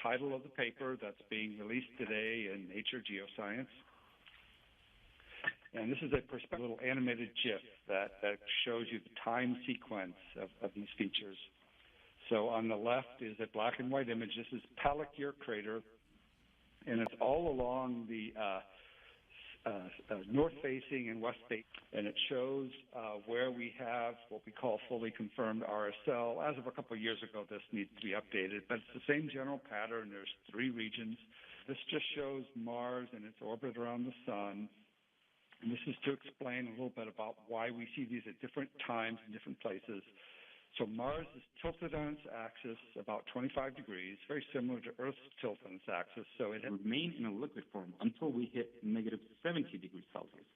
title of the paper that's being released today in Nature Geoscience. And this is a little animated GIF that shows you the time sequence of these features. So on the left is a black and white image. This is Pallikier Crater, and it's all along the north-facing and west-facing, and it shows where we have what we call fully confirmed RSL. As of a couple of years ago, this needs to be updated, but it's the same general pattern. There's 3 regions. This just shows Mars and its orbit around the sun. And this is to explain a little bit about why we see these at different times in different places. So Mars is tilted on its axis about 25 degrees, very similar to Earth's tilt on its axis. So it will remain in a liquid form until we hit negative 70 degrees Celsius,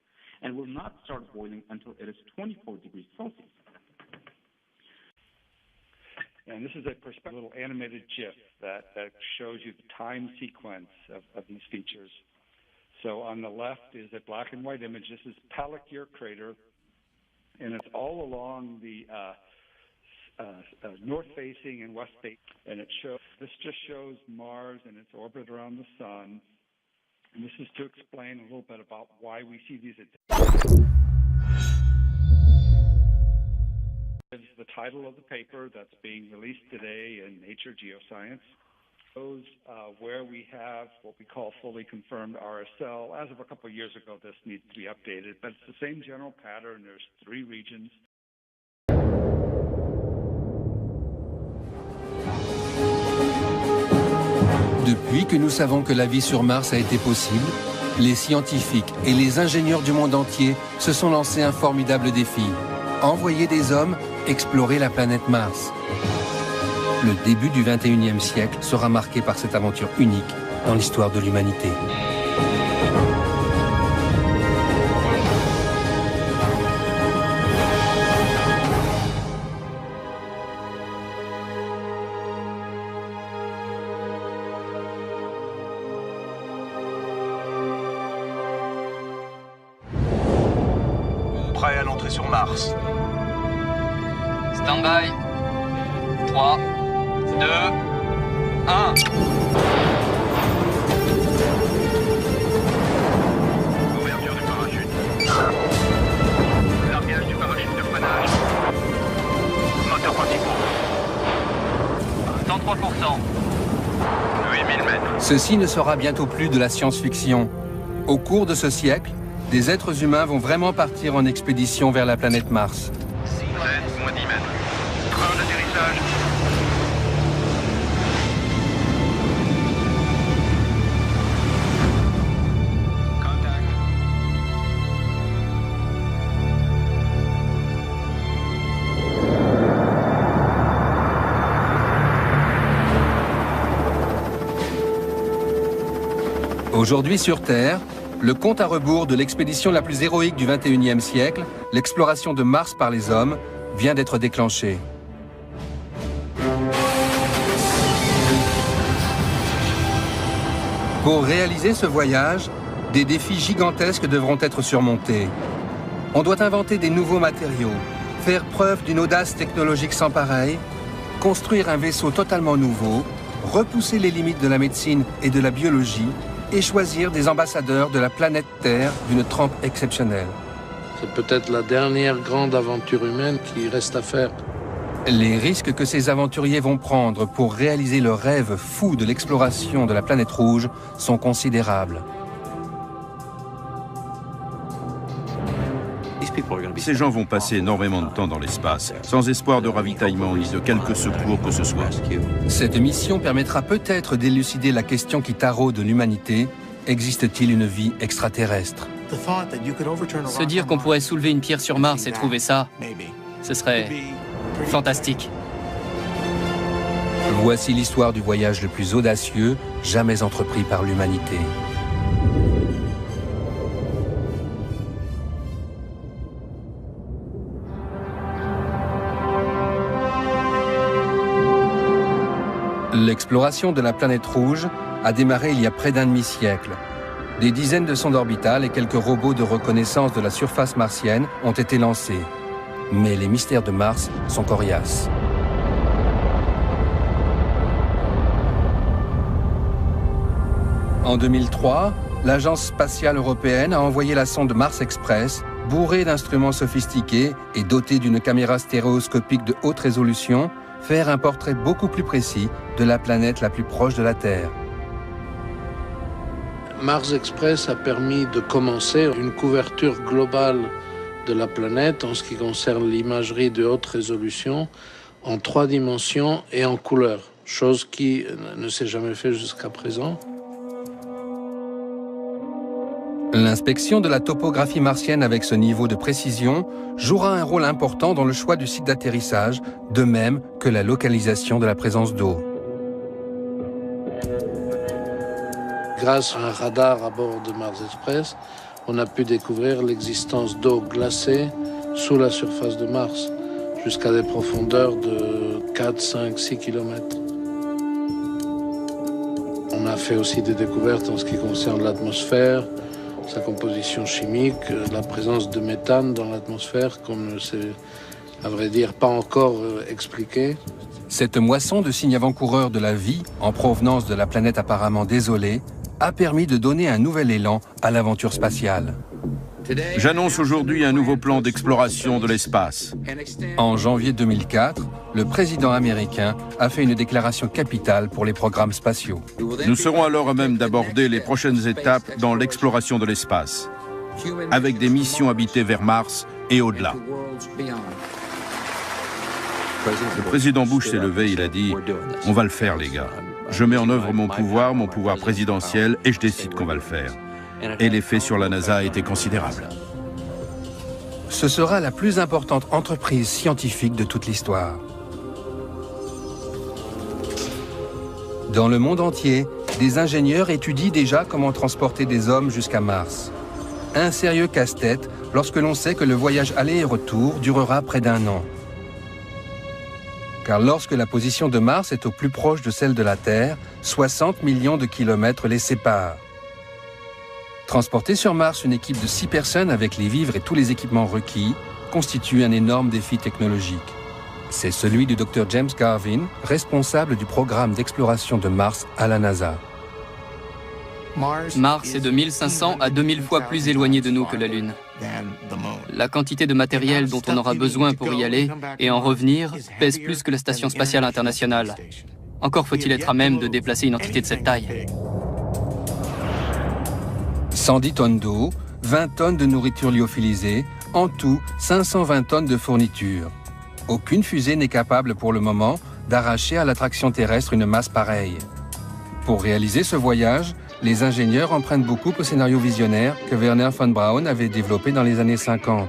and will not start boiling until it is 24 degrees Celsius. And this is a little animated GIF that shows you the time sequence of these features. So on the left is a black and white image. This is Pallikier Crater, and it's all along the north-facing and west-facing, and this just shows Mars and its orbit around the sun. And this is to explain a little bit about why we see these at the title of the paper that's being released today in Nature Geoscience. Shows where we have what we call fully confirmed RSL. As of a couple of years ago, this needs to be updated, but it's the same general pattern. There's 3 regions. Depuis que nous savons que la vie sur Mars a été possible, les scientifiques et les ingénieurs du monde entier se sont lancés un formidable défi. Envoyer des hommes explorer la planète Mars. Le début du XXIe siècle sera marqué par cette aventure unique dans l'histoire de l'humanité. Prêt à l'entrée sur Mars. Stand-by. 3, 2, 1. Ouverture du parachute. Largage du parachute de freinage. Moteur principaux. 103%. 8000 mètres. Ceci ne sera bientôt plus de la science-fiction. Au cours de ce siècle, des êtres humains vont vraiment partir en expédition vers la planète Mars. 7, moins 10 mètres. Train d'atterrissage. Aujourd'hui sur Terre, le compte à rebours de l'expédition la plus héroïque du XXIe siècle, l'exploration de Mars par les hommes, vient d'être déclenché. Pour réaliser ce voyage, des défis gigantesques devront être surmontés. On doit inventer des nouveaux matériaux, faire preuve d'une audace technologique sans pareille, construire un vaisseau totalement nouveau, repousser les limites de la médecine et de la biologie, et choisir des ambassadeurs de la planète Terre d'une trempe exceptionnelle. C'est peut-être la dernière grande aventure humaine qui reste à faire. Les risques que ces aventuriers vont prendre pour réaliser le rêve fou de l'exploration de la planète rouge sont considérables. Ces gens vont passer énormément de temps dans l'espace, sans espoir de ravitaillement ni de quelque secours que ce soit. Cette mission permettra peut-être d'élucider la question qui taraude l'humanité. Existe-t-il une vie extraterrestre? Se dire qu'on pourrait soulever une pierre sur Mars et trouver ça, ce serait fantastique. Voici l'histoire du voyage le plus audacieux jamais entrepris par l'humanité. L'exploration de la planète rouge a démarré il y a près d'un demi-siècle. Des dizaines de sondes orbitales et quelques robots de reconnaissance de la surface martienne ont été lancés. Mais les mystères de Mars sont coriaces. En 2003, l'Agence spatiale européenne a envoyé la sonde Mars Express, bourrée d'instruments sophistiqués et dotée d'une caméra stéréoscopique de haute résolution, faire un portrait beaucoup plus précis de la planète la plus proche de la Terre. Mars Express a permis de commencer une couverture globale de la planète en ce qui concerne l'imagerie de haute résolution en 3 dimensions et en couleur, chose qui ne s'est jamais fait jusqu'à présent. L'inspection de la topographie martienne avec ce niveau de précision jouera un rôle important dans le choix du site d'atterrissage, de même que la localisation de la présence d'eau. Grâce à un radar à bord de Mars Express, on a pu découvrir l'existence d'eau glacée sous la surface de Mars, jusqu'à des profondeurs de 4, 5, 6 km. On a fait aussi des découvertes en ce qui concerne l'atmosphère, sa composition chimique, la présence de méthane dans l'atmosphère, qu'on ne sait, à vrai dire, pas encore expliqué. Cette moisson de signes avant-coureurs de la vie, en provenance de la planète apparemment désolée, a permis de donner un nouvel élan à l'aventure spatiale. J'annonce aujourd'hui un nouveau plan d'exploration de l'espace. En janvier 2004, le président américain a fait une déclaration capitale pour les programmes spatiaux. Nous serons alors à même d'aborder les prochaines étapes dans l'exploration de l'espace, avec des missions habitées vers Mars et au-delà. Le président Bush s'est levé, il a dit « On va le faire, les gars. Je mets en œuvre mon pouvoir présidentiel, et je décide qu'on va le faire. » Et l'effet sur la NASA a été considérable. Ce sera la plus importante entreprise scientifique de toute l'histoire. Dans le monde entier, des ingénieurs étudient déjà comment transporter des hommes jusqu'à Mars. Un sérieux casse-tête lorsque l'on sait que le voyage aller et retour durera près d'1 an. Car lorsque la position de Mars est au plus proche de celle de la Terre, 60 millions de kilomètres les séparent. Transporter sur Mars une équipe de 6 personnes avec les vivres et tous les équipements requis constitue un énorme défi technologique. C'est celui du Dr James Garvin, responsable du programme d'exploration de Mars à la NASA. Mars est de 1500 à 2000 fois plus éloigné de nous que la Lune. La quantité de matériel dont on aura besoin pour y aller et en revenir pèse plus que la Station spatiale internationale. Encore faut-il être à même de déplacer une entité de cette taille. 110 tonnes d'eau, 20 tonnes de nourriture lyophilisée, en tout 520 tonnes de fournitures. Aucune fusée n'est capable pour le moment d'arracher à l'attraction terrestre une masse pareille. Pour réaliser ce voyage, les ingénieurs empruntent beaucoup au scénario visionnaire que Wernher von Braun avait développé dans les années 50.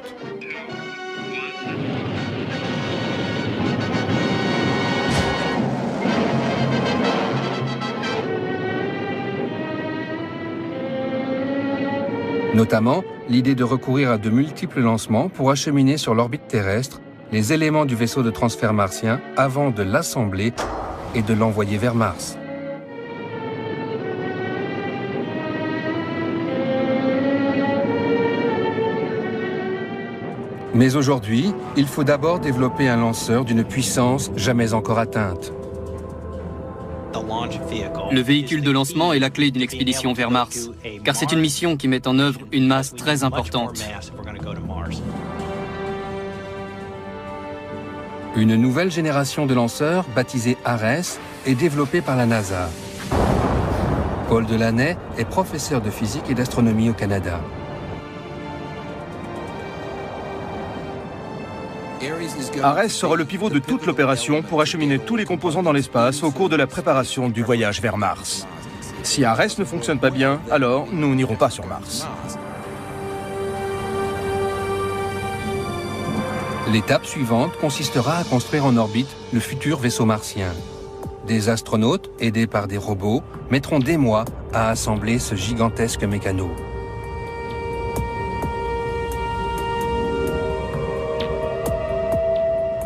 Notamment, l'idée de recourir à de multiples lancements pour acheminer sur l'orbite terrestre les éléments du vaisseau de transfert martien avant de l'assembler et de l'envoyer vers Mars. Mais aujourd'hui, il faut d'abord développer un lanceur d'une puissance jamais encore atteinte. Le véhicule de lancement est la clé d'une expédition vers Mars, car c'est une mission qui met en œuvre une masse très importante. Une nouvelle génération de lanceurs, baptisée Ares, est développée par la NASA. Paul Delaney est professeur de physique et d'astronomie au Canada. Ares sera le pivot de toute l'opération pour acheminer tous les composants dans l'espace au cours de la préparation du voyage vers Mars. Si Ares ne fonctionne pas bien, alors nous n'irons pas sur Mars. L'étape suivante consistera à construire en orbite le futur vaisseau martien. Des astronautes, aidés par des robots, mettront des mois à assembler ce gigantesque mécano.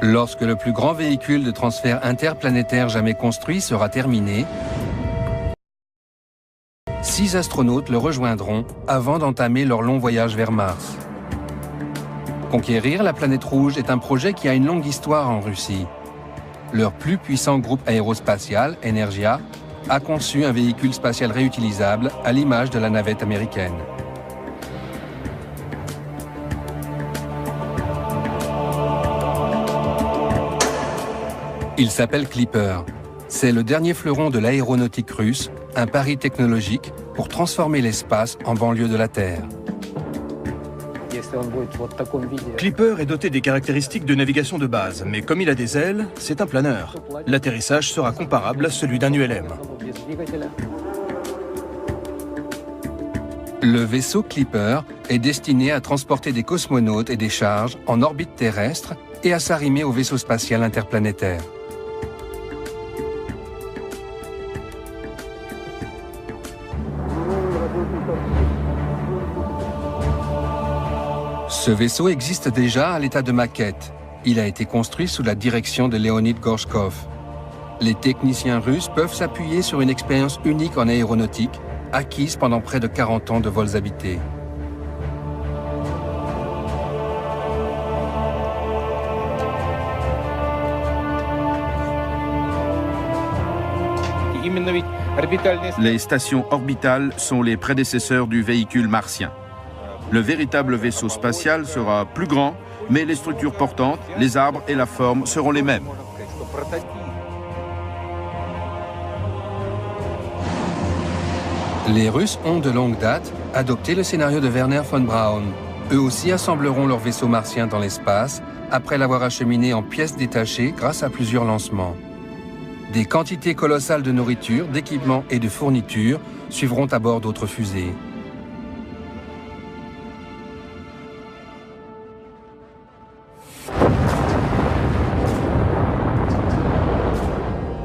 Lorsque le plus grand véhicule de transfert interplanétaire jamais construit sera terminé, 6 astronautes le rejoindront avant d'entamer leur long voyage vers Mars. Conquérir la planète rouge est un projet qui a une longue histoire en Russie. Leur plus puissant groupe aérospatial, Energia, a conçu un véhicule spatial réutilisable à l'image de la navette américaine. Il s'appelle Clipper. C'est le dernier fleuron de l'aéronautique russe, un pari technologique pour transformer l'espace en banlieue de la Terre. Clipper est doté des caractéristiques de navigation de base, mais comme il a des ailes, c'est un planeur. L'atterrissage sera comparable à celui d'un ULM. Le vaisseau Clipper est destiné à transporter des cosmonautes et des charges en orbite terrestre et à s'arrimer au vaisseau spatial interplanétaire. Ce vaisseau existe déjà à l'état de maquette. Il a été construit sous la direction de Leonid Gorshkov. Les techniciens russes peuvent s'appuyer sur une expérience unique en aéronautique, acquise pendant près de 40 ans de vols habités. Les stations orbitales sont les prédécesseurs du véhicule martien. Le véritable vaisseau spatial sera plus grand, mais les structures portantes, les arbres et la forme seront les mêmes. Les Russes ont de longue date adopté le scénario de Werner von Braun. Eux aussi assembleront leur vaisseau martien dans l'espace après l'avoir acheminé en pièces détachées grâce à plusieurs lancements. Des quantités colossales de nourriture, d'équipements et de fournitures suivront à bord d'autres fusées.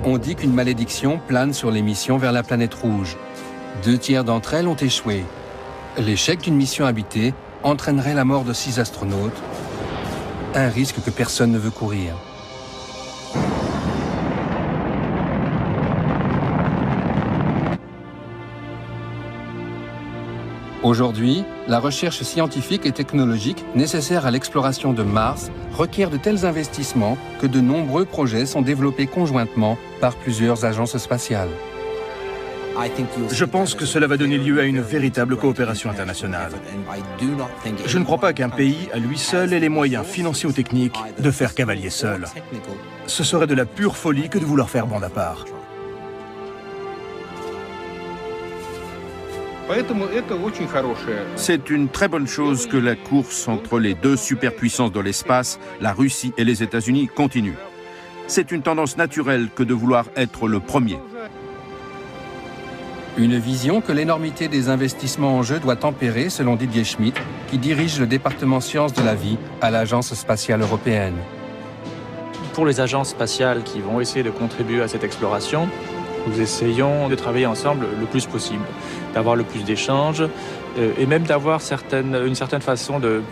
On dit qu'une malédiction plane sur les missions vers la planète rouge. 2 tiers d'entre elles ont échoué. L'échec d'une mission habitée entraînerait la mort de 6 astronautes, un risque que personne ne veut courir. Aujourd'hui, la recherche scientifique et technologique nécessaire à l'exploration de Mars requiert de tels investissements que de nombreux projets sont développés conjointement par plusieurs agences spatiales. Je pense que cela va donner lieu à une véritable coopération internationale. Je ne crois pas qu'un pays, à lui seul, ait les moyens financiers ou techniques de faire cavalier seul. Ce serait de la pure folie que de vouloir faire bande à part. C'est une très bonne chose que la course entre les 2 superpuissances de l'espace, la Russie et les États-Unis, continue. C'est une tendance naturelle que de vouloir être le premier. Une vision que l'énormité des investissements en jeu doit tempérer, selon Didier Schmidt, qui dirige le département sciences de la vie à l'Agence spatiale européenne. Pour les agences spatiales qui vont essayer de contribuer à cette exploration, nous essayons de travailler ensemble le plus possible, d'avoir le plus d'échanges et même d'avoir une certaine façon de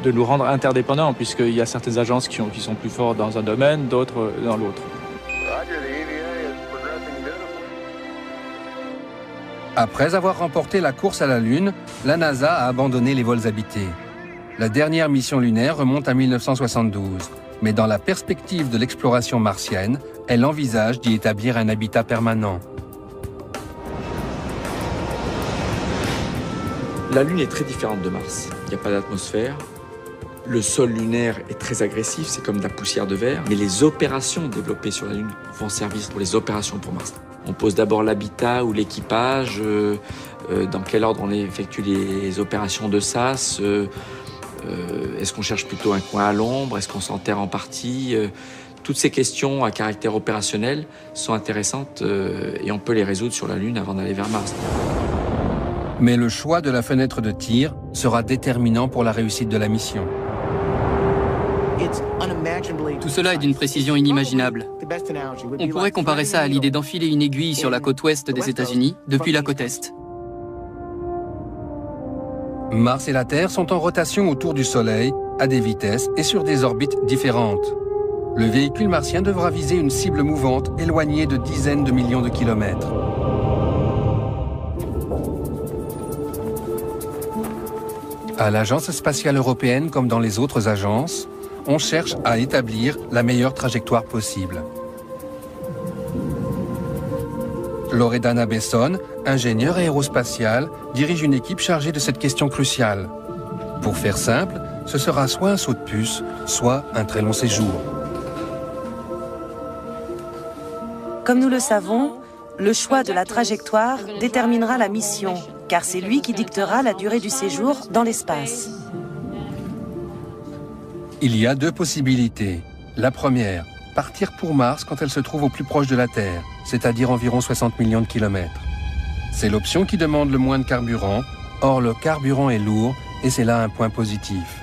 nous rendre interdépendants, puisqu'il y a certaines agences qui sont plus fortes dans un domaine, d'autres dans l'autre. Après avoir remporté la course à la Lune, la NASA a abandonné les vols habités. La dernière mission lunaire remonte à 1972. Mais dans la perspective de l'exploration martienne, elle envisage d'y établir un habitat permanent. La Lune est très différente de Mars. Il n'y a pas d'atmosphère. Le sol lunaire est très agressif, c'est comme de la poussière de verre. Mais les opérations développées sur la Lune vont servir pour les opérations pour Mars. On pose d'abord l'habitat ou l'équipage, dans quel ordre on effectue les opérations de SAS, est-ce qu'on cherche plutôt un coin à l'ombre, est-ce qu'on s'enterre en partie. Toutes ces questions à caractère opérationnel sont intéressantes et on peut les résoudre sur la Lune avant d'aller vers Mars. Mais le choix de la fenêtre de tir sera déterminant pour la réussite de la mission. Tout cela est d'une précision inimaginable. On pourrait comparer ça à l'idée d'enfiler une aiguille sur la côte ouest des États-Unis depuis la côte est. Mars et la Terre sont en rotation autour du Soleil, à des vitesses et sur des orbites différentes. Le véhicule martien devra viser une cible mouvante éloignée de dizaines de millions de kilomètres. À l'Agence spatiale européenne, comme dans les autres agences, on cherche à établir la meilleure trajectoire possible. Loredana Besson, ingénieure aérospatiale, dirige une équipe chargée de cette question cruciale. Pour faire simple, ce sera soit un saut de puce, soit un très long séjour. Comme nous le savons, le choix de la trajectoire déterminera la mission, car c'est lui qui dictera la durée du séjour dans l'espace. Il y a deux possibilités. La première, partir pour Mars quand elle se trouve au plus proche de la Terre, c'est-à-dire environ 60 millions de kilomètres. C'est l'option qui demande le moins de carburant, or le carburant est lourd et c'est là un point positif.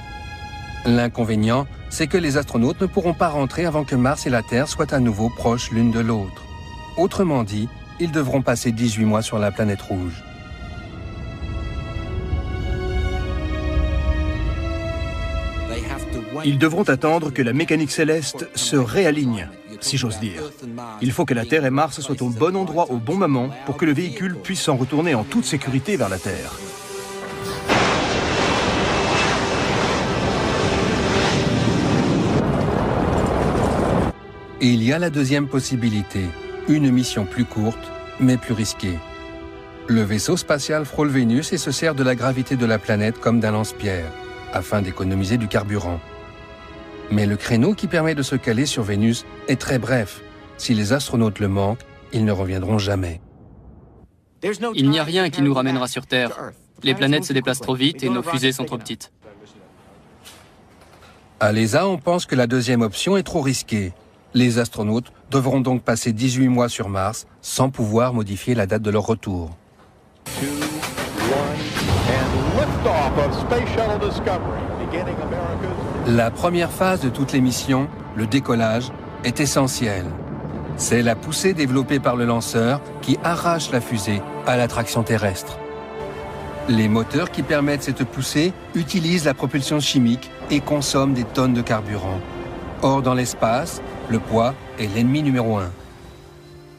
L'inconvénient, c'est que les astronautes ne pourront pas rentrer avant que Mars et la Terre soient à nouveau proches l'une de l'autre. Autrement dit, ils devront passer 18 mois sur la planète rouge. Ils devront attendre que la mécanique céleste se réaligne, si j'ose dire. Il faut que la Terre et Mars soient au bon endroit au bon moment pour que le véhicule puisse s'en retourner en toute sécurité vers la Terre. Et il y a la deuxième possibilité, une mission plus courte, mais plus risquée. Le vaisseau spatial frôle Vénus et se sert de la gravité de la planète comme d'un lance-pierre, afin d'économiser du carburant. Mais le créneau qui permet de se caler sur Vénus est très bref. Si les astronautes le manquent, ils ne reviendront jamais. Il n'y a rien qui nous ramènera sur Terre. Les planètes se déplacent trop vite et nos fusées sont trop petites. À l'ESA, on pense que la deuxième option est trop risquée. Les astronautes devront donc passer 18 mois sur Mars sans pouvoir modifier la date de leur retour. 2, 1, and liftoff of Space Shuttle Discovery, beginning America's... La première phase de toutes les missions, le décollage, est essentielle. C'est la poussée développée par le lanceur qui arrache la fusée à l'attraction terrestre. Les moteurs qui permettent cette poussée utilisent la propulsion chimique et consomment des tonnes de carburant. Or, dans l'espace, le poids est l'ennemi numéro 1.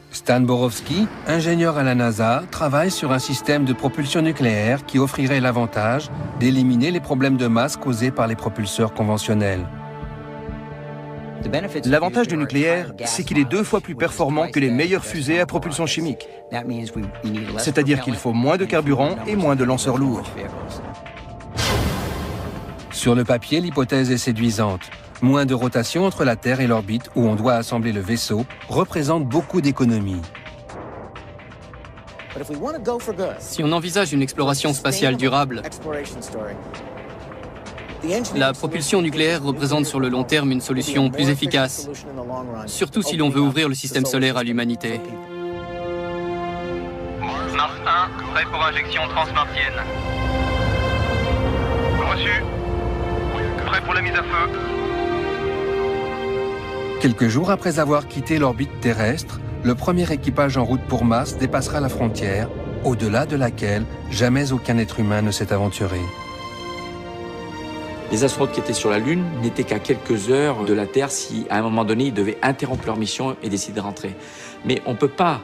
Stan Borowski, ingénieur à la NASA, travaille sur un système de propulsion nucléaire qui offrirait l'avantage d'éliminer les problèmes de masse causés par les propulseurs conventionnels. L'avantage du nucléaire, c'est qu'il est 2 fois plus performant que les meilleures fusées à propulsion chimique. C'est-à-dire qu'il faut moins de carburant et moins de lanceurs lourds. Sur le papier, l'hypothèse est séduisante. Moins de rotation entre la Terre et l'orbite où on doit assembler le vaisseau représente beaucoup d'économies. Si on envisage une exploration spatiale durable, la propulsion nucléaire représente sur le long terme une solution plus efficace, surtout si l'on veut ouvrir le système solaire à l'humanité. Mars 1, prêt pour injection transmartienne. Reçu. Prêt pour la mise à feu. Quelques jours après avoir quitté l'orbite terrestre, le premier équipage en route pour Mars dépassera la frontière, au-delà de laquelle jamais aucun être humain ne s'est aventuré. Les astronautes qui étaient sur la Lune n'étaient qu'à quelques heures de la Terre si, à un moment donné, ils devaient interrompre leur mission et décider de rentrer. Mais on ne peut pas,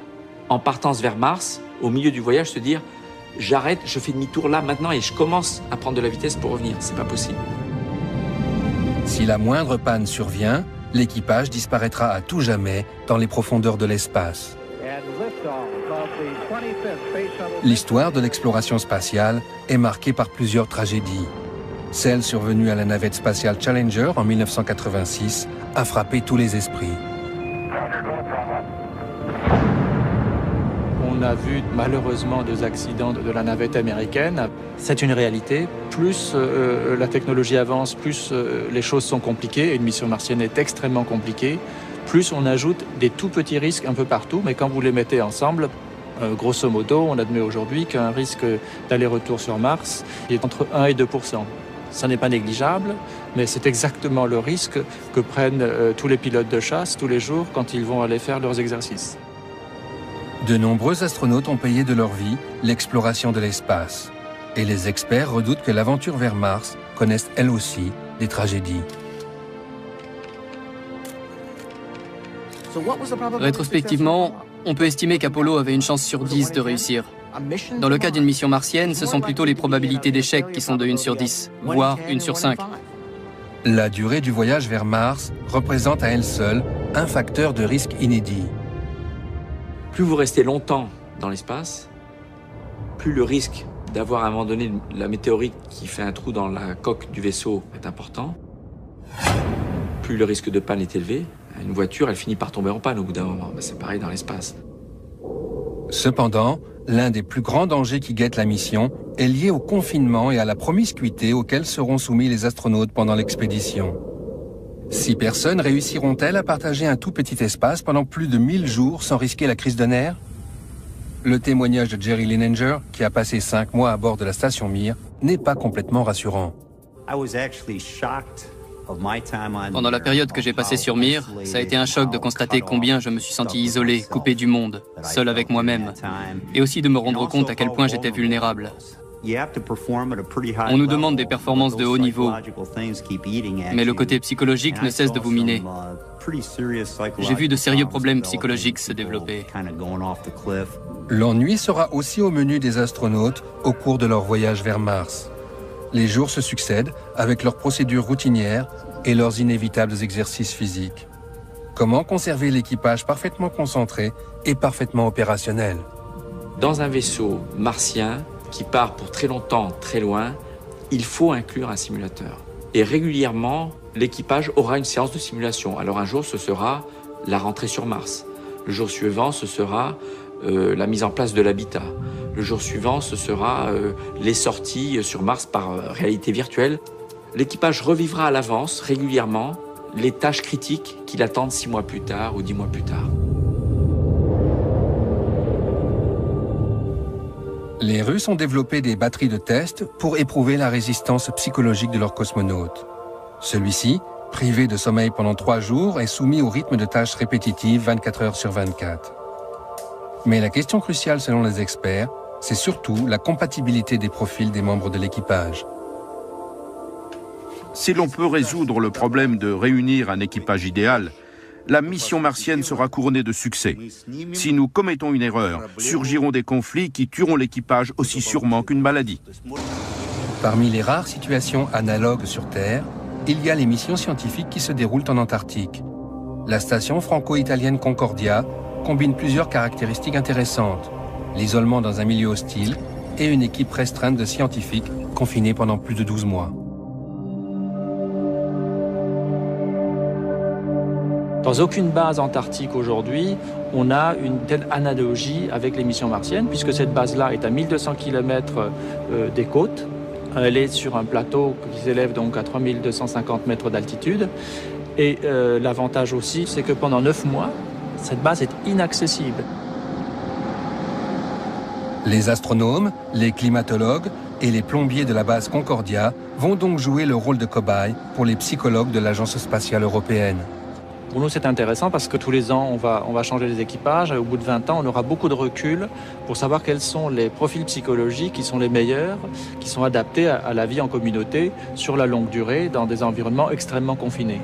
en partance vers Mars, au milieu du voyage, se dire « j'arrête, je fais demi-tour là, maintenant, et je commence à prendre de la vitesse pour revenir ». C'est pas possible. Si la moindre panne survient, l'équipage disparaîtra à tout jamais dans les profondeurs de l'espace. L'histoire de l'exploration spatiale est marquée par plusieurs tragédies. Celle survenue à la navette spatiale Challenger en 1986 a frappé tous les esprits. On a vu malheureusement 2 accidents de la navette américaine. C'est une réalité. Plus la technologie avance, plus les choses sont compliquées. Une mission martienne est extrêmement compliquée. Plus on ajoute des tout petits risques un peu partout, mais quand vous les mettez ensemble, grosso modo, on admet aujourd'hui qu'un risque d'aller-retour sur Mars est entre 1 et 2%. Ça n'est pas négligeable, mais c'est exactement le risque que prennent tous les pilotes de chasse tous les jours quand ils vont aller faire leurs exercices. De nombreux astronautes ont payé de leur vie l'exploration de l'espace. Et les experts redoutent que l'aventure vers Mars connaisse elle aussi des tragédies. Rétrospectivement, on peut estimer qu'Apollo avait une chance sur 10 de réussir. Dans le cas d'une mission martienne, ce sont plutôt les probabilités d'échec qui sont de 1 sur 10, voire 1 sur 5. La durée du voyage vers Mars représente à elle seule un facteur de risque inédit. Plus vous restez longtemps dans l'espace, plus le risque d'avoir à un moment donné la météorite qui fait un trou dans la coque du vaisseau est important, plus le risque de panne est élevé. Une voiture, elle finit par tomber en panne au bout d'un moment. C'est pareil dans l'espace. Cependant, l'un des plus grands dangers qui guettent la mission est lié au confinement et à la promiscuité auxquels seront soumis les astronautes pendant l'expédition. 6 personnes réussiront-elles à partager un tout petit espace pendant plus de 1000 jours sans risquer la crise de nerfs? Le témoignage de Jerry Linenger, qui a passé 5 mois à bord de la station Mir, n'est pas complètement rassurant. Pendant la période que j'ai passée sur Mir, ça a été un choc de constater combien je me suis senti isolé, coupé du monde, seul avec moi-même, et aussi de me rendre compte à quel point j'étais vulnérable. On nous demande des performances de haut niveau, mais le côté psychologique ne cesse de vous miner. J'ai vu de sérieux problèmes psychologiques se développer. L'ennui sera aussi au menu des astronautes au cours de leur voyage vers Mars. Les jours se succèdent avec leurs procédures routinières et leurs inévitables exercices physiques. Comment conserver l'équipage parfaitement concentré et parfaitement opérationnel? Dans un vaisseau martien qui part pour très longtemps, très loin, il faut inclure un simulateur. Et régulièrement, l'équipage aura une séance de simulation. Alors un jour, ce sera la rentrée sur Mars. Le jour suivant, ce sera la mise en place de l'habitat. Le jour suivant, ce sera les sorties sur Mars par réalité virtuelle. L'équipage revivra à l'avance, régulièrement, les tâches critiques qui l'attendent 6 mois plus tard ou 10 mois plus tard. Les Russes ont développé des batteries de test pour éprouver la résistance psychologique de leurs cosmonautes. Celui-ci, privé de sommeil pendant 3 jours, est soumis au rythme de tâches répétitives 24 heures sur 24. Mais la question cruciale selon les experts, c'est surtout la compatibilité des profils des membres de l'équipage. Si l'on peut résoudre le problème de réunir un équipage idéal, la mission martienne sera couronnée de succès. Si nous commettons une erreur, surgiront des conflits qui tueront l'équipage aussi sûrement qu'une maladie. Parmi les rares situations analogues sur Terre, il y a les missions scientifiques qui se déroulent en Antarctique. La station franco-italienne Concordia combine plusieurs caractéristiques intéressantes. L'isolement dans un milieu hostile et une équipe restreinte de scientifiques confinés pendant plus de 12 mois. Dans aucune base antarctique aujourd'hui, on a une telle analogie avec les missions martiennes, puisque cette base-là est à 1200 km des côtes. Elle est sur un plateau qui s'élève donc à 3250 mètres d'altitude. Et l'avantage aussi, c'est que pendant 9 mois, cette base est inaccessible. Les astronomes, les climatologues et les plombiers de la base Concordia vont donc jouer le rôle de cobayes pour les psychologues de l'Agence spatiale européenne. Pour nous, c'est intéressant parce que tous les ans, on va changer les équipages. Au bout de 20 ans, on aura beaucoup de recul pour savoir quels sont les profils psychologiques qui sont les meilleurs, qui sont adaptés à la vie en communauté sur la longue durée dans des environnements extrêmement confinés.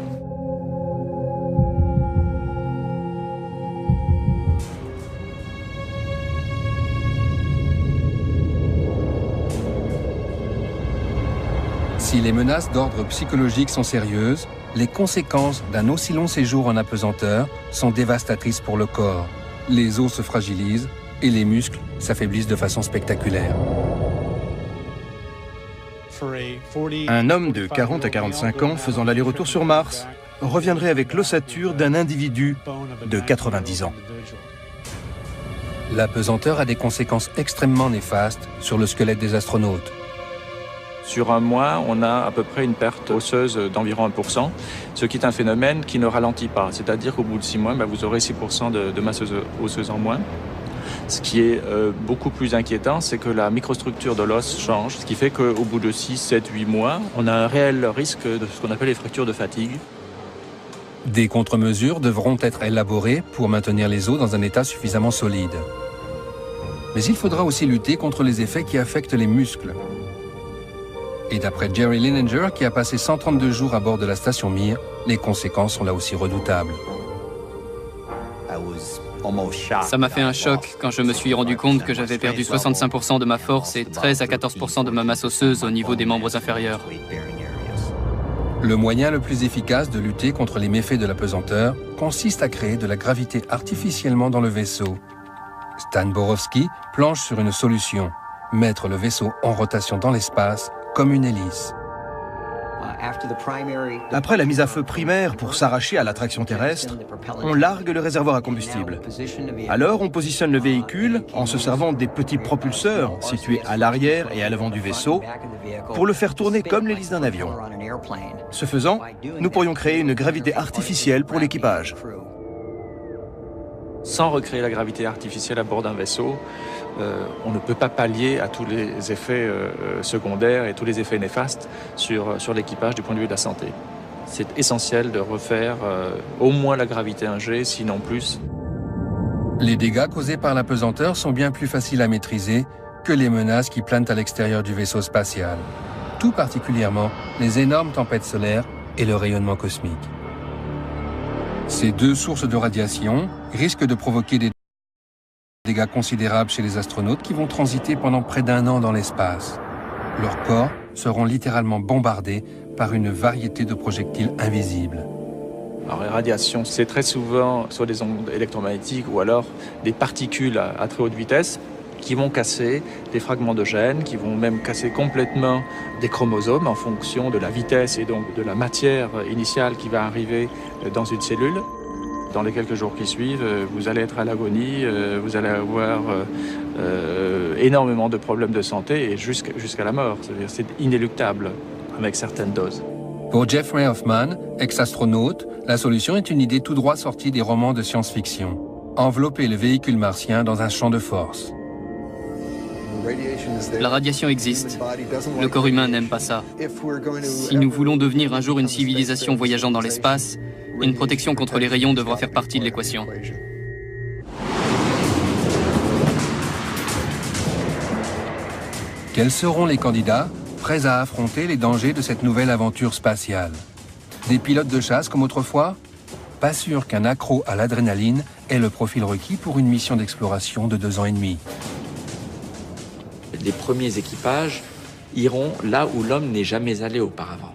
Si les menaces d'ordre psychologique sont sérieuses, les conséquences d'un aussi long séjour en apesanteur sont dévastatrices pour le corps. Les os se fragilisent et les muscles s'affaiblissent de façon spectaculaire. Un homme de 40 à 45 ans faisant l'aller-retour sur Mars reviendrait avec l'ossature d'un individu de 90 ans. L'apesanteur a des conséquences extrêmement néfastes sur le squelette des astronautes. Sur un mois, on a à peu près une perte osseuse d'environ 1%, ce qui est un phénomène qui ne ralentit pas. C'est-à-dire qu'au bout de 6 mois, vous aurez 6% de masse osseuse en moins. Ce qui est beaucoup plus inquiétant, c'est que la microstructure de l'os change, ce qui fait qu'au bout de 6, 7, 8 mois, on a un réel risque de ce qu'on appelle les fractures de fatigue. Des contre-mesures devront être élaborées pour maintenir les os dans un état suffisamment solide. Mais il faudra aussi lutter contre les effets qui affectent les muscles. Et d'après Jerry Linenger, qui a passé 132 jours à bord de la station Mir, les conséquences sont là aussi redoutables. Ça m'a fait un choc quand je me suis rendu compte que j'avais perdu 65% de ma force et 13 à 14% de ma masse osseuse au niveau des membres inférieurs. Le moyen le plus efficace de lutter contre les méfaits de l'apesanteur consiste à créer de la gravité artificiellement dans le vaisseau. Stan Borowski planche sur une solution, mettre le vaisseau en rotation dans l'espace comme une hélice. Après la mise à feu primaire pour s'arracher à l'attraction terrestre, on largue le réservoir à combustible. Alors on positionne le véhicule en se servant des petits propulseurs situés à l'arrière et à l'avant du vaisseau pour le faire tourner comme l'hélice d'un avion. Ce faisant, nous pourrions créer une gravité artificielle pour l'équipage. Sans recréer la gravité artificielle à bord d'un vaisseau, on ne peut pas pallier à tous les effets secondaires et tous les effets néfastes sur l'équipage du point de vue de la santé. C'est essentiel de refaire au moins la gravité 1G, sinon plus. Les dégâts causés par la pesanteur sont bien plus faciles à maîtriser que les menaces qui planent à l'extérieur du vaisseau spatial, tout particulièrement les énormes tempêtes solaires et le rayonnement cosmique. Ces deux sources de radiation risquent de provoquer des dégâts considérables chez les astronautes qui vont transiter pendant près d'1 an dans l'espace. Leurs corps seront littéralement bombardés par une variété de projectiles invisibles. Alors, les radiations, c'est très souvent soit des ondes électromagnétiques ou alors des particules à très haute vitesse qui vont casser des fragments de gènes, qui vont même casser complètement des chromosomes en fonction de la vitesse et donc de la matière initiale qui va arriver dans une cellule. Dans les quelques jours qui suivent, vous allez être à l'agonie, vous allez avoir énormément de problèmes de santé et jusqu'à la mort. C'est inéluctable avec certaines doses. Pour Jeffrey Hoffman, ex-astronaute, la solution est une idée tout droit sortie des romans de science-fiction. Envelopper le véhicule martien dans un champ de force. La radiation existe. Le corps humain n'aime pas ça. Si nous voulons devenir un jour une civilisation voyageant dans l'espace, une protection contre les rayons devra faire partie de l'équation. Quels seront les candidats prêts à affronter les dangers de cette nouvelle aventure spatiale? Des pilotes de chasse comme autrefois? Pas sûr qu'un accro à l'adrénaline ait le profil requis pour une mission d'exploration de 2 ans et demi. Les premiers équipages iront là où l'homme n'est jamais allé auparavant.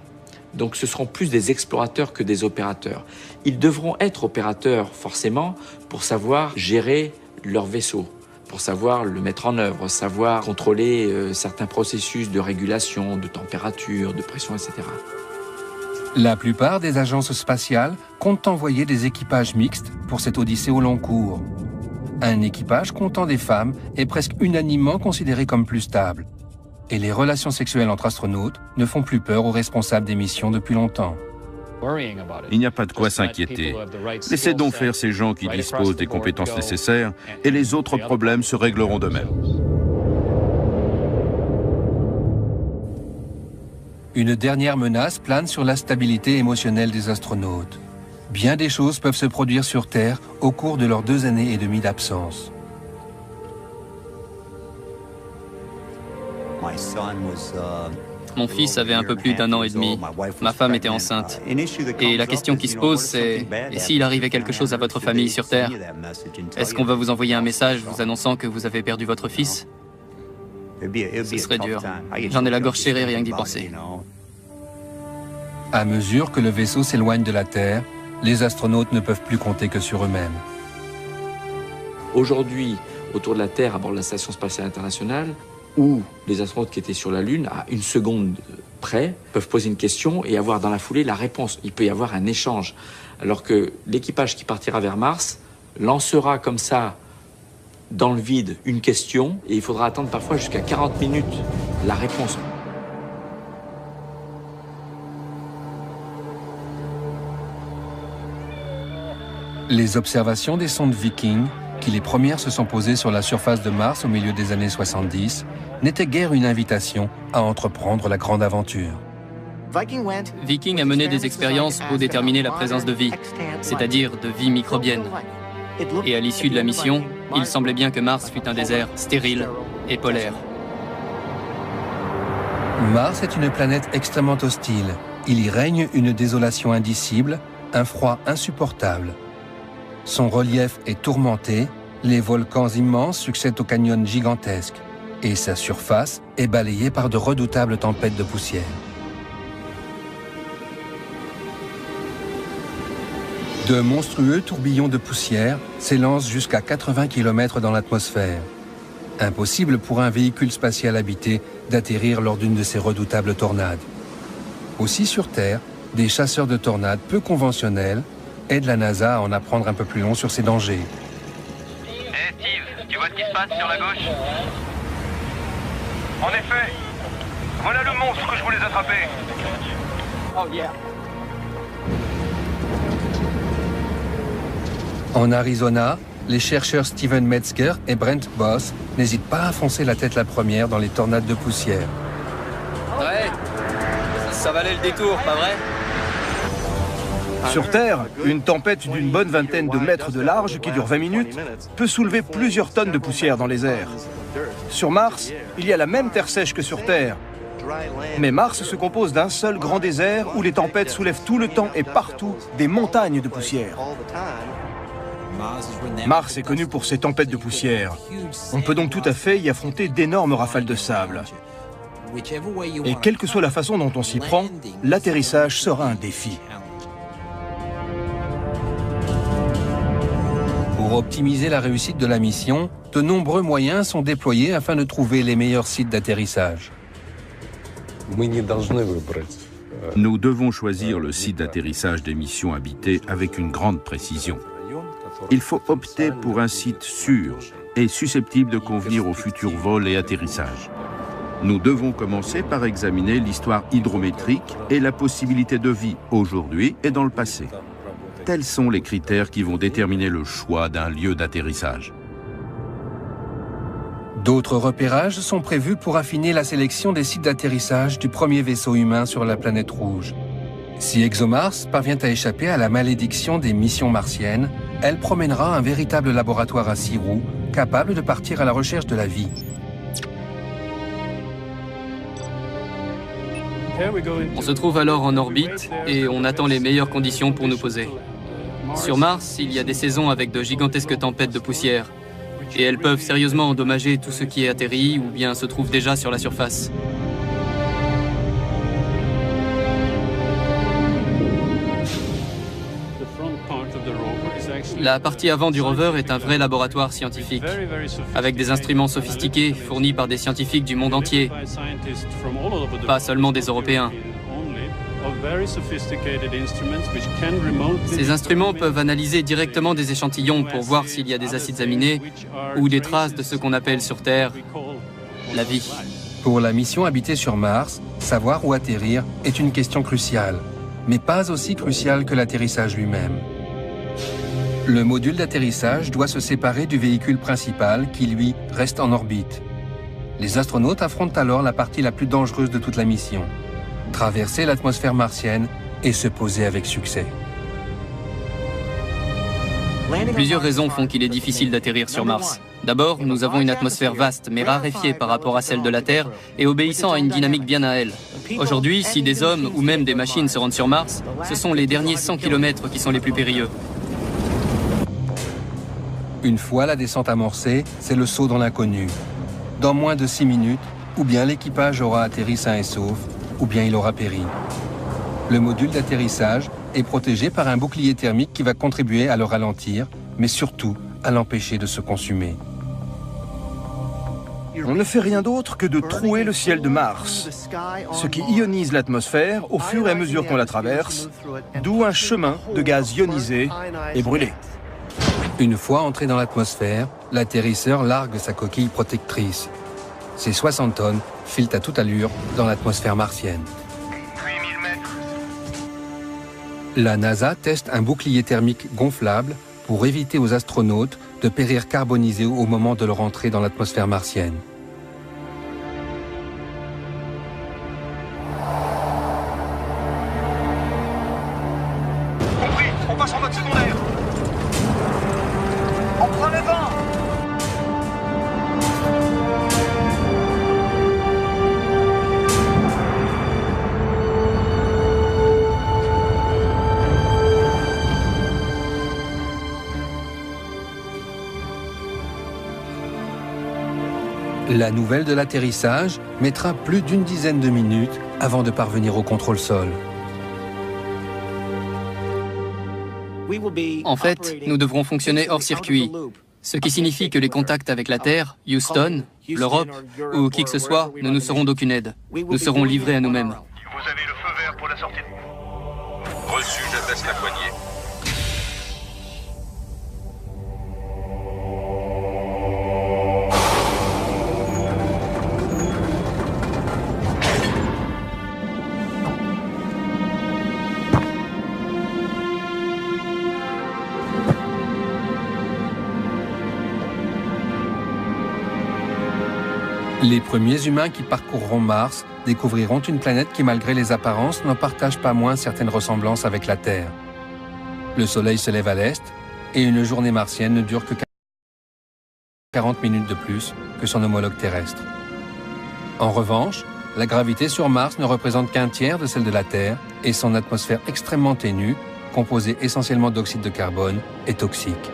Donc ce seront plus des explorateurs que des opérateurs. Ils devront être opérateurs forcément pour savoir gérer leur vaisseau, pour savoir le mettre en œuvre, savoir contrôler certains processus de régulation, de température, de pression, etc. La plupart des agences spatiales comptent envoyer des équipages mixtes pour cette odyssée au long cours. Un équipage comptant des femmes est presque unanimement considéré comme plus stable. Et les relations sexuelles entre astronautes ne font plus peur aux responsables des missions depuis longtemps. Il n'y a pas de quoi s'inquiéter. Laissez donc faire ces gens qui disposent des compétences nécessaires et les autres problèmes se régleront d'eux-mêmes. Une dernière menace plane sur la stabilité émotionnelle des astronautes. Bien des choses peuvent se produire sur Terre au cours de leurs 2 années et demie d'absence. Mon fils avait un peu plus d'1 an et demi. Ma femme était enceinte. Et la question qui se pose, c'est « Et s'il arrivait quelque chose à votre famille sur Terre? Est-ce qu'on va vous envoyer un message vous annonçant que vous avez perdu votre fils ?» Ce serait dur. J'en ai la gorge serrée rien que d'y penser. À mesure que le vaisseau s'éloigne de la Terre, les astronautes ne peuvent plus compter que sur eux-mêmes. Aujourd'hui, autour de la Terre, à bord de la Station spatiale internationale, où les astronautes qui étaient sur la Lune, à 1 seconde près, peuvent poser une question et avoir dans la foulée la réponse. Il peut y avoir un échange. Alors que l'équipage qui partira vers Mars lancera comme ça, dans le vide, une question, et il faudra attendre parfois jusqu'à 40 minutes la réponse. Les observations des sondes Viking, qui les premières se sont posées sur la surface de Mars au milieu des années 70, n'étaient guère une invitation à entreprendre la grande aventure. Viking a mené des expériences pour déterminer la présence de vie, c'est-à-dire de vie microbienne. Et à l'issue de la mission, il semblait bien que Mars fût un désert stérile et polaire. Mars est une planète extrêmement hostile. Il y règne une désolation indicible, un froid insupportable. Son relief est tourmenté, les volcans immenses succèdent aux canyons gigantesques, et sa surface est balayée par de redoutables tempêtes de poussière. De monstrueux tourbillons de poussière s'élancent jusqu'à 80 km dans l'atmosphère. Impossible pour un véhicule spatial habité d'atterrir lors d'une de ces redoutables tornades. Aussi sur Terre, des chasseurs de tornades peu conventionnels aident la NASA à en apprendre un peu plus long sur ces dangers. Hey Steve, tu vois ce qui se passe sur la gauche? En effet, voilà le monstre que je voulais attraper. Oh yeah. En Arizona, les chercheurs Steven Metzger et Brent Boss n'hésitent pas à foncer la tête la première dans les tornades de poussière. Ouais, ça valait le détour, pas vrai? Sur Terre, une tempête d'une bonne vingtaine de mètres de large qui dure 20 minutes peut soulever plusieurs tonnes de poussière dans les airs. Sur Mars, il y a la même terre sèche que sur Terre. Mais Mars se compose d'un seul grand désert où les tempêtes soulèvent tout le temps et partout des montagnes de poussière. Mars est connu pour ses tempêtes de poussière. On peut donc tout à fait y affronter d'énormes rafales de sable. Et quelle que soit la façon dont on s'y prend, l'atterrissage sera un défi. Pour optimiser la réussite de la mission, de nombreux moyens sont déployés afin de trouver les meilleurs sites d'atterrissage. Nous devons choisir le site d'atterrissage des missions habitées avec une grande précision. Il faut opter pour un site sûr et susceptible de convenir aux futurs vols et atterrissages. Nous devons commencer par examiner l'histoire hydrométrique et la possibilité de vie aujourd'hui et dans le passé. Tels sont les critères qui vont déterminer le choix d'un lieu d'atterrissage. D'autres repérages sont prévus pour affiner la sélection des sites d'atterrissage du premier vaisseau humain sur la planète rouge. Si ExoMars parvient à échapper à la malédiction des missions martiennes, elle promènera un véritable laboratoire à 6 roues, capable de partir à la recherche de la vie. On se trouve alors en orbite et on attend les meilleures conditions pour nous poser. Sur Mars, il y a des saisons avec de gigantesques tempêtes de poussière. Et elles peuvent sérieusement endommager tout ce qui est atterri ou bien se trouve déjà sur la surface. La partie avant du rover est un vrai laboratoire scientifique, avec des instruments sophistiqués fournis par des scientifiques du monde entier, pas seulement des Européens. Ces instruments peuvent analyser directement des échantillons pour voir s'il y a des acides aminés ou des traces de ce qu'on appelle sur Terre la vie. Pour la mission habitée sur Mars, savoir où atterrir est une question cruciale, mais pas aussi cruciale que l'atterrissage lui-même. Le module d'atterrissage doit se séparer du véhicule principal qui, lui, reste en orbite. Les astronautes affrontent alors la partie la plus dangereuse de toute la mission: traverser l'atmosphère martienne et se poser avec succès. Plusieurs raisons font qu'il est difficile d'atterrir sur Mars. D'abord, nous avons une atmosphère vaste, mais raréfiée par rapport à celle de la Terre et obéissant à une dynamique bien à elle. Aujourd'hui, si des hommes ou même des machines se rendent sur Mars, ce sont les derniers 100 km qui sont les plus périlleux. Une fois la descente amorcée, c'est le saut dans l'inconnu. Dans moins de 6 minutes, ou bien l'équipage aura atterri sain et sauf, ou bien il aura péri. Le module d'atterrissage est protégé par un bouclier thermique qui va contribuer à le ralentir, mais surtout à l'empêcher de se consumer. On ne fait rien d'autre que de trouer le ciel de Mars, ce qui ionise l'atmosphère au fur et à mesure qu'on la traverse, d'où un chemin de gaz ionisé et brûlé. Une fois entré dans l'atmosphère, l'atterrisseur largue sa coquille protectrice. Ces 60 tonnes filent à toute allure dans l'atmosphère martienne. 8000 mètres. La NASA teste un bouclier thermique gonflable pour éviter aux astronautes de périr carbonisés au moment de leur entrée dans l'atmosphère martienne. Compris, on passe en mode secondaire. On prend le vent. La nouvelle de l'atterrissage mettra plus d'une dizaine de minutes avant de parvenir au contrôle sol. En fait, nous devrons fonctionner hors circuit, ce qui signifie que les contacts avec la Terre, Houston, l'Europe ou qui que ce soit ne nous seront d'aucune aide. Nous serons livrés à nous-mêmes. Vous avez le feu vert pour la sortie. Reçu, j'abaisse la poignée. Les premiers humains qui parcourront Mars découvriront une planète qui, malgré les apparences, n'en partage pas moins certaines ressemblances avec la Terre. Le Soleil se lève à l'est et une journée martienne ne dure que 40 minutes de plus que son homologue terrestre. En revanche, la gravité sur Mars ne représente qu'un tiers de celle de la Terre et son atmosphère extrêmement ténue, composée essentiellement d'oxyde de carbone, est toxique.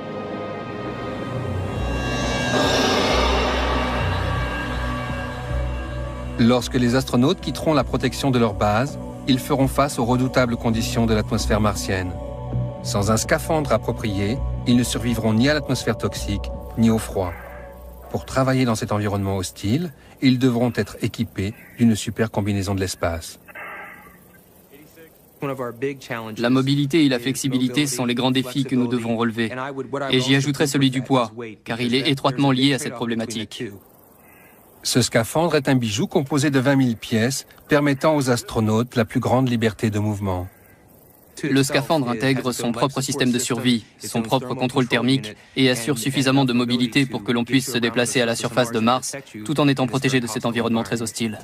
Lorsque les astronautes quitteront la protection de leur base, ils feront face aux redoutables conditions de l'atmosphère martienne. Sans un scaphandre approprié, ils ne survivront ni à l'atmosphère toxique, ni au froid. Pour travailler dans cet environnement hostile, ils devront être équipés d'une super combinaison de l'espace. La mobilité et la flexibilité sont les grands défis que nous devrons relever. Et j'y ajouterai celui du poids, car il est étroitement lié à cette problématique. Ce scaphandre est un bijou composé de 20 000 pièces, permettant aux astronautes la plus grande liberté de mouvement. Le scaphandre intègre son propre système de survie, son propre contrôle thermique et assure suffisamment de mobilité pour que l'on puisse se déplacer à la surface de Mars tout en étant protégé de cet environnement très hostile.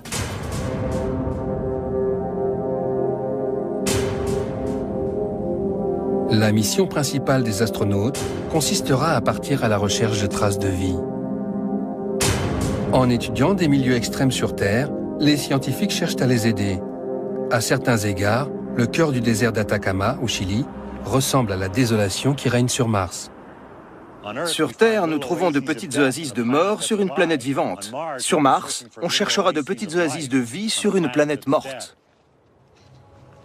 La mission principale des astronautes consistera à partir à la recherche de traces de vie. En étudiant des milieux extrêmes sur Terre, les scientifiques cherchent à les aider. À certains égards, le cœur du désert d'Atacama, au Chili, ressemble à la désolation qui règne sur Mars. Sur Terre, nous trouvons de petites oasis de mort sur une planète vivante. Sur Mars, on cherchera de petites oasis de vie sur une planète morte.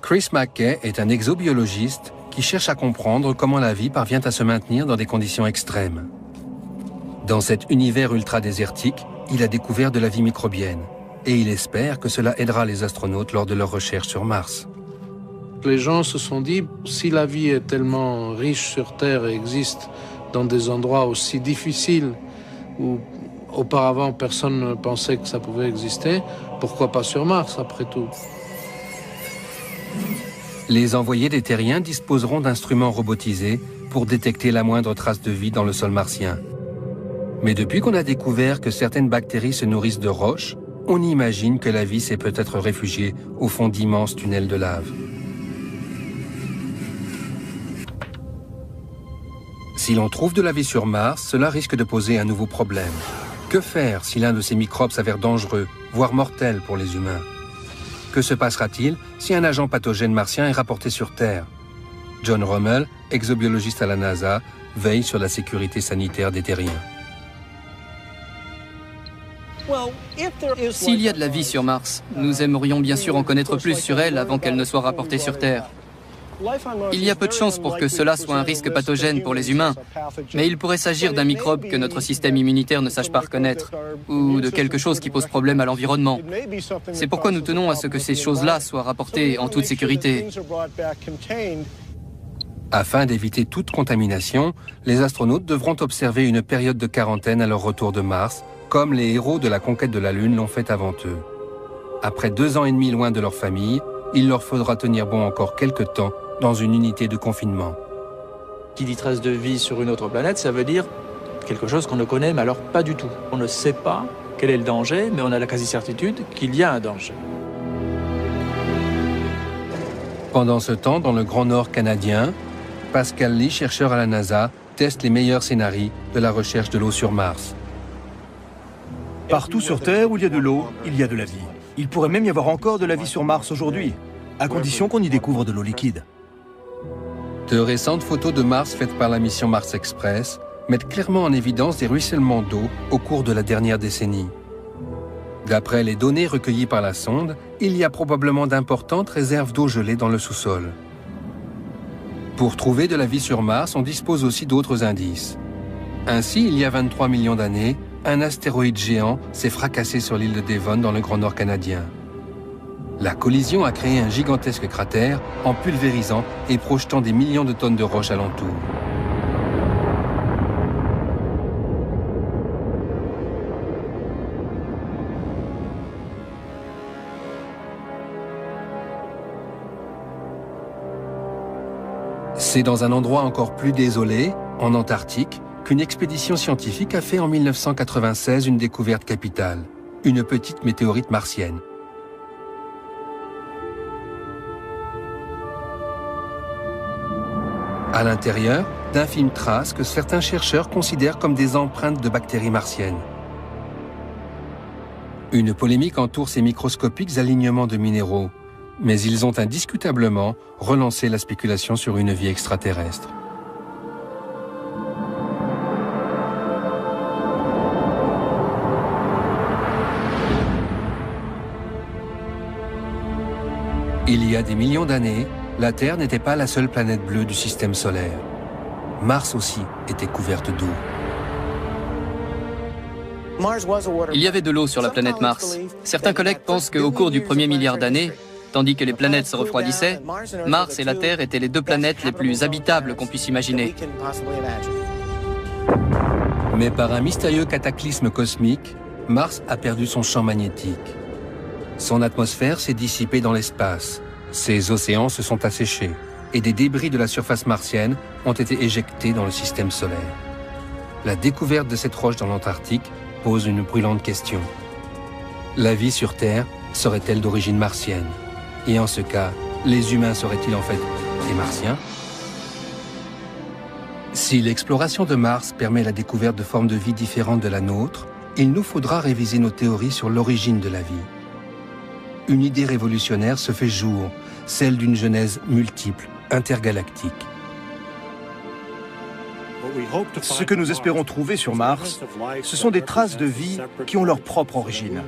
Chris McKay est un exobiologiste qui cherche à comprendre comment la vie parvient à se maintenir dans des conditions extrêmes. Dans cet univers ultra-désertique, il a découvert de la vie microbienne et il espère que cela aidera les astronautes lors de leurs recherches sur Mars. Les gens se sont dit, si la vie est tellement riche sur Terre et existe dans des endroits aussi difficiles où auparavant personne ne pensait que ça pouvait exister, pourquoi pas sur Mars après tout? Les envoyés des terriens disposeront d'instruments robotisés pour détecter la moindre trace de vie dans le sol martien. Mais depuis qu'on a découvert que certaines bactéries se nourrissent de roches, on imagine que la vie s'est peut-être réfugiée au fond d'immenses tunnels de lave. Si l'on trouve de la vie sur Mars, cela risque de poser un nouveau problème. Que faire si l'un de ces microbes s'avère dangereux, voire mortel pour les humains? Que se passera-t-il si un agent pathogène martien est rapporté sur Terre? John Rummel, exobiologiste à la NASA, veille sur la sécurité sanitaire des terriens. S'il y a de la vie sur Mars, nous aimerions bien sûr en connaître plus sur elle avant qu'elle ne soit rapportée sur Terre. Il y a peu de chances pour que cela soit un risque pathogène pour les humains, mais il pourrait s'agir d'un microbe que notre système immunitaire ne sache pas reconnaître, ou de quelque chose qui pose problème à l'environnement. C'est pourquoi nous tenons à ce que ces choses-là soient rapportées en toute sécurité. Afin d'éviter toute contamination, les astronautes devront observer une période de quarantaine à leur retour de Mars, comme les héros de la conquête de la Lune l'ont fait avant eux. Après 2 ans et demi loin de leur famille, il leur faudra tenir bon encore quelques temps dans une unité de confinement. Qui dit trace de vie sur une autre planète, ça veut dire quelque chose qu'on ne connaît, mais alors pas du tout. On ne sait pas quel est le danger, mais on a la quasi-certitude qu'il y a un danger. Pendant ce temps, dans le Grand Nord canadien, Pascal Lee, chercheur à la NASA, teste les meilleurs scénarios de la recherche de l'eau sur Mars. Partout sur Terre où il y a de l'eau, il y a de la vie. Il pourrait même y avoir encore de la vie sur Mars aujourd'hui, à condition qu'on y découvre de l'eau liquide. De récentes photos de Mars faites par la mission Mars Express mettent clairement en évidence des ruissellements d'eau au cours de la dernière décennie. D'après les données recueillies par la sonde, il y a probablement d'importantes réserves d'eau gelée dans le sous-sol. Pour trouver de la vie sur Mars, on dispose aussi d'autres indices. Ainsi, il y a 23 millions d'années, un astéroïde géant s'est fracassé sur l'île de Devon dans le Grand Nord canadien. La collision a créé un gigantesque cratère en pulvérisant et projetant des millions de tonnes de roches alentour. C'est dans un endroit encore plus désolé, en Antarctique, qu'une expédition scientifique a fait en 1996 une découverte capitale, une petite météorite martienne. À l'intérieur, d'infimes traces que certains chercheurs considèrent comme des empreintes de bactéries martiennes. Une polémique entoure ces microscopiques alignements de minéraux, mais ils ont indiscutablement relancé la spéculation sur une vie extraterrestre. Il y a des millions d'années, la Terre n'était pas la seule planète bleue du système solaire. Mars aussi était couverte d'eau. Il y avait de l'eau sur la planète Mars. Certains collègues pensent qu'au cours du premier milliard d'années, tandis que les planètes se refroidissaient, Mars et la Terre étaient les deux planètes les plus habitables qu'on puisse imaginer. Mais par un mystérieux cataclysme cosmique, Mars a perdu son champ magnétique. Son atmosphère s'est dissipée dans l'espace. Ses océans se sont asséchés et des débris de la surface martienne ont été éjectés dans le système solaire. La découverte de cette roche dans l'Antarctique pose une brûlante question. La vie sur Terre serait-elle d'origine martienne? Et en ce cas, les humains seraient-ils en fait des Martiens? Si l'exploration de Mars permet la découverte de formes de vie différentes de la nôtre, il nous faudra réviser nos théories sur l'origine de la vie. Une idée révolutionnaire se fait jour, celle d'une genèse multiple, intergalactique. Ce que nous espérons trouver sur Mars, ce sont des traces de vie qui ont leur propre origine.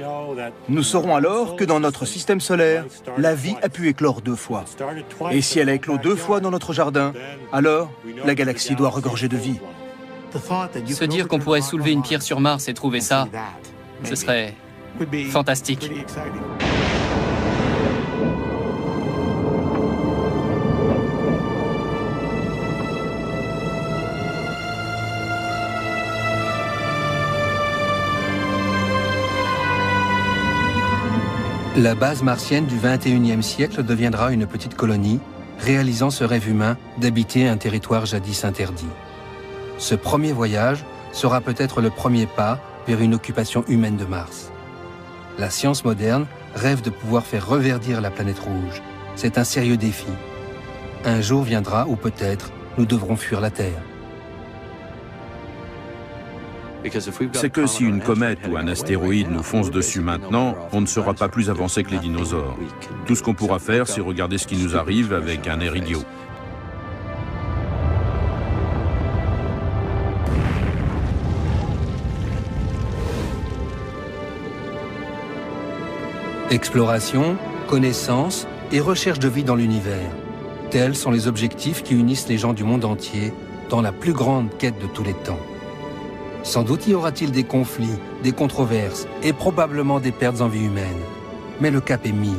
Nous saurons alors que dans notre système solaire, la vie a pu éclore 2 fois. Et si elle a éclos 2 fois dans notre jardin, alors la galaxie doit regorger de vie. Se dire qu'on pourrait soulever une pierre sur Mars et trouver ça, ce serait fantastique. La base martienne du XXIe siècle deviendra une petite colonie, réalisant ce rêve humain d'habiter un territoire jadis interdit. Ce premier voyage sera peut-être le premier pas vers une occupation humaine de Mars. La science moderne rêve de pouvoir faire reverdir la planète rouge. C'est un sérieux défi. Un jour viendra où peut-être nous devrons fuir la Terre. C'est que si une comète ou un astéroïde nous fonce dessus maintenant, on ne sera pas plus avancé que les dinosaures. Tout ce qu'on pourra faire, c'est regarder ce qui nous arrive avec un air idiot. Exploration, connaissance et recherche de vie dans l'univers. Tels sont les objectifs qui unissent les gens du monde entier dans la plus grande quête de tous les temps. Sans doute y aura-t-il des conflits, des controverses et probablement des pertes en vie humaine. Mais le cap est mis.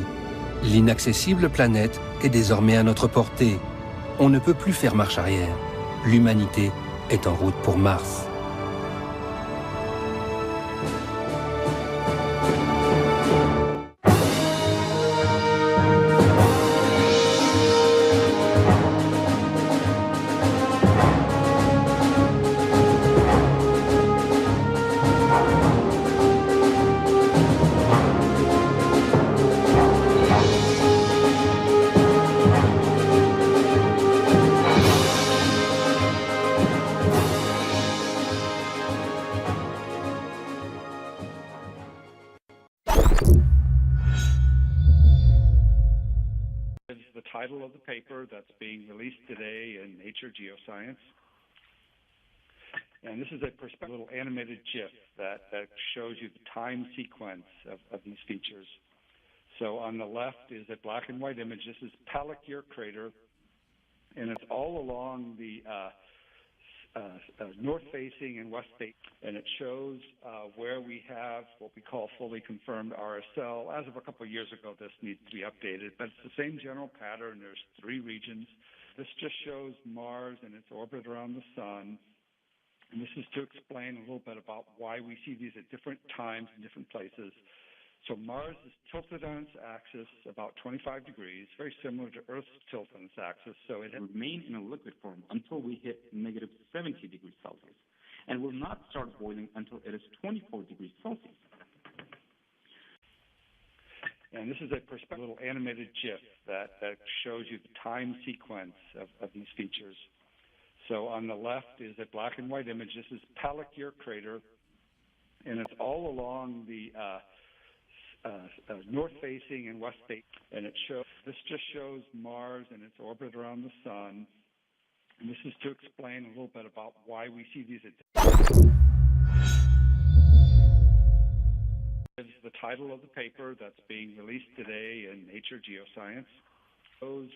L'inaccessible planète est désormais à notre portée. On ne peut plus faire marche arrière. L'humanité est en route pour Mars. Title of the paper that's being released today in Nature Geoscience. And this is a little animated GIF that shows you the time sequence of these features. So on the left is a black and white image. This is Pallikier Crater and it's all along the north-facing and west-facing, and it shows where we have what we call fully confirmed RSL. As of a couple of years ago, this needs to be updated, but it's the same general pattern. There's 3 regions. This just shows Mars and its orbit around the sun, and this is to explain a little bit about why we see these at different times in different places. So Mars is tilted on its axis about 25 degrees, very similar to Earth's tilt on its axis. So it will remain in a liquid form until we hit negative 70 degrees Celsius, and will not start boiling until it is 24 degrees Celsius. And this is a little animated GIF that shows you the time sequence of these features. So on the left is a black and white image. This is Pallikier crater, and it's all along the north-facing and west-facing, and this just shows Mars and its orbit around the sun, and this is to explain a little bit about why we see these at This is the title of the paper that's being released today in Nature Geoscience. Shows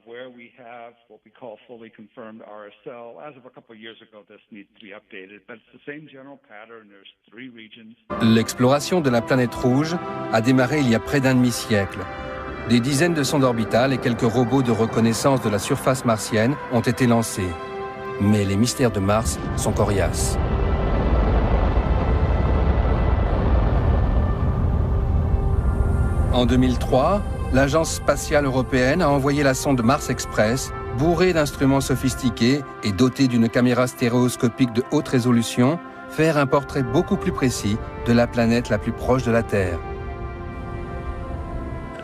where we have what we call fully confirmed RSL. As of a couple of years ago, this needs to be updated, but it's the same general pattern. There's 3 regions. L'exploration de la planète rouge a démarré il y a près d'un demi-siècle. Des dizaines de sondes orbitales et quelques robots de reconnaissance de la surface martienne ont été lancés. Mais les mystères de Mars sont coriaces. En 2003, l'Agence spatiale européenne a envoyé la sonde Mars Express, bourrée d'instruments sophistiqués et dotée d'une caméra stéréoscopique de haute résolution, faire un portrait beaucoup plus précis de la planète la plus proche de la Terre.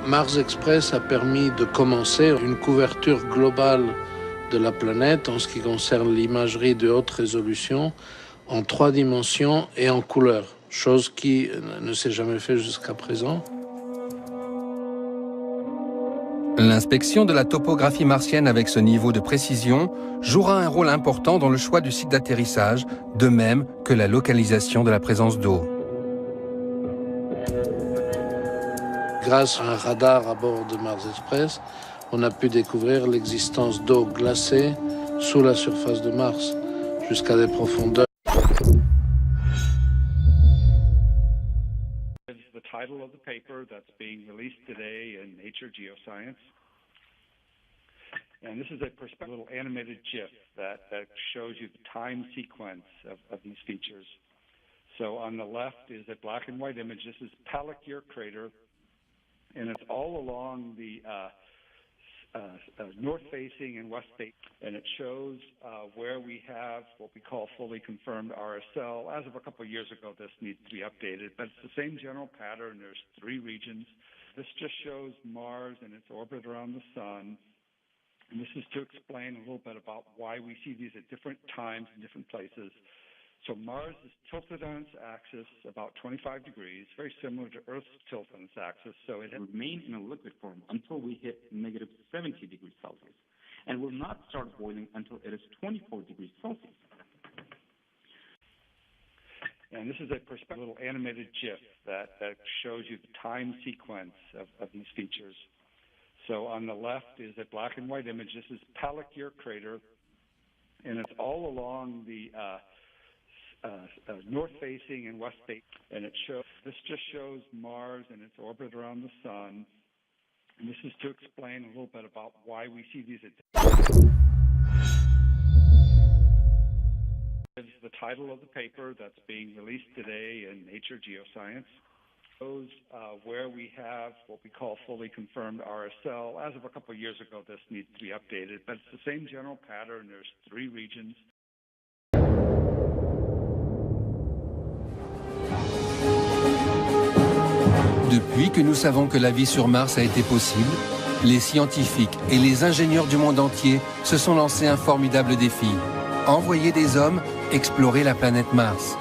Mars Express a permis de commencer une couverture globale de la planète en ce qui concerne l'imagerie de haute résolution en 3 dimensions et en couleur, chose qui ne s'est jamais faite jusqu'à présent. L'inspection de la topographie martienne avec ce niveau de précision jouera un rôle important dans le choix du site d'atterrissage, de même que la localisation de la présence d'eau. Grâce à un radar à bord de Mars Express, on a pu découvrir l'existence d'eau glacée sous la surface de Mars, jusqu'à des profondeurs. Title of the paper that's being released today in Nature Geoscience. And this is a little animated GIF that shows you the time sequence of these features. So on the left is a black and white image. This is Pallikier crater, and it's all along the north-facing and west-facing, and it shows where we have what we call fully confirmed RSL. As of a couple of years ago, this needs to be updated, but it's the same general pattern. There's 3 regions. This just shows Mars and its orbit around the sun, and this is to explain a little bit about why we see these at different times in different places. So Mars is tilted on its axis about 25 degrees, very similar to Earth's tilt on its axis. So it will remain in a liquid form until we hit negative 70 degrees Celsius, and will not start boiling until it is 24 degrees Celsius. And this is a little animated GIF that shows you the time sequence of these features. So on the left is a black and white image. This is Pallikier crater, and it's all along the north-facing and west-facing, and this just shows Mars and its orbit around the sun, and this is to explain a little bit about why we see these at This is the title of the paper that's being released today in Nature Geoscience. Shows where we have what we call fully confirmed RSL. As of a couple of years ago, this needs to be updated, but it's the same general pattern. There's 3 regions. Depuis que nous savons que la vie sur Mars a été possible, les scientifiques et les ingénieurs du monde entier se sont lancés un formidable défi. Envoyer des hommes explorer la planète Mars.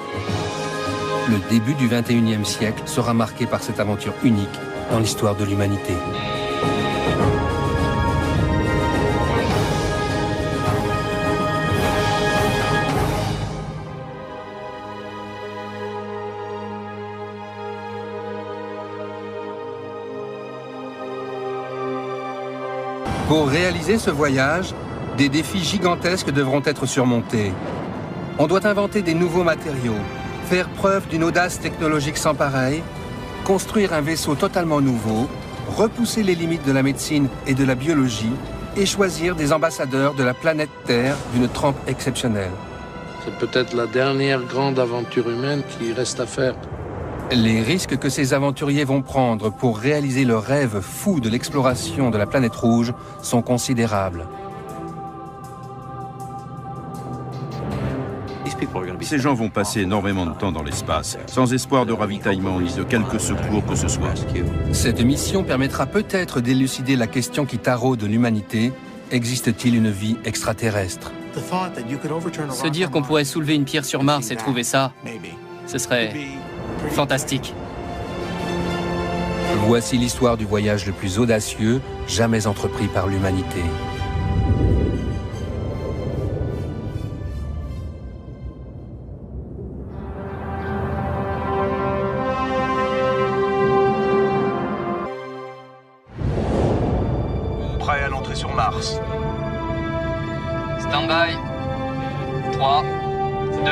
Le début du XXIe siècle sera marqué par cette aventure unique dans l'histoire de l'humanité. Pour réaliser ce voyage, des défis gigantesques devront être surmontés. On doit inventer des nouveaux matériaux, faire preuve d'une audace technologique sans pareille, construire un vaisseau totalement nouveau, repousser les limites de la médecine et de la biologie et choisir des ambassadeurs de la planète Terre d'une trempe exceptionnelle. C'est peut-être la dernière grande aventure humaine qui reste à faire. Les risques que ces aventuriers vont prendre pour réaliser leur rêve fou de l'exploration de la planète rouge sont considérables. Ces gens vont passer énormément de temps dans l'espace, sans espoir de ravitaillement ni de quelque secours que ce soit. Cette mission permettra peut-être d'élucider la question qui taraude l'humanité. Existe-t-il une vie extraterrestre? Se dire qu'on pourrait soulever une pierre sur Mars et trouver ça, ce serait fantastique. Voici l'histoire du voyage le plus audacieux jamais entrepris par l'humanité. Prêt à l'entrée sur Mars. Stand-by. 3, 2,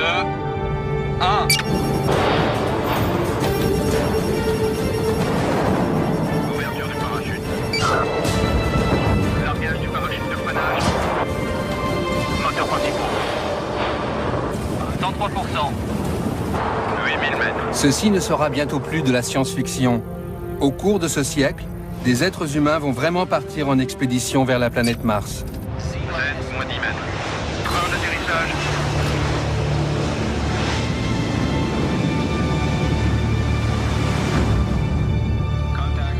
1. Ouverture du parachute. Largage du parachute de freinage. Moteurs principaux. 103%. 8000 mètres. Ceci ne sera bientôt plus de la science-fiction. Au cours de ce siècle, des êtres humains vont vraiment partir en expédition vers la planète Mars. 7, moins 10 mètres. Train d'atterrissage. Contact.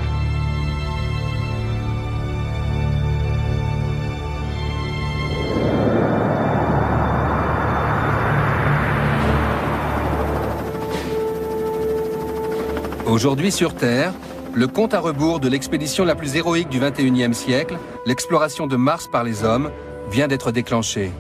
Aujourd'hui sur Terre, le compte à rebours de l'expédition la plus héroïque du XXIe siècle, l'exploration de Mars par les hommes, vient d'être déclenché.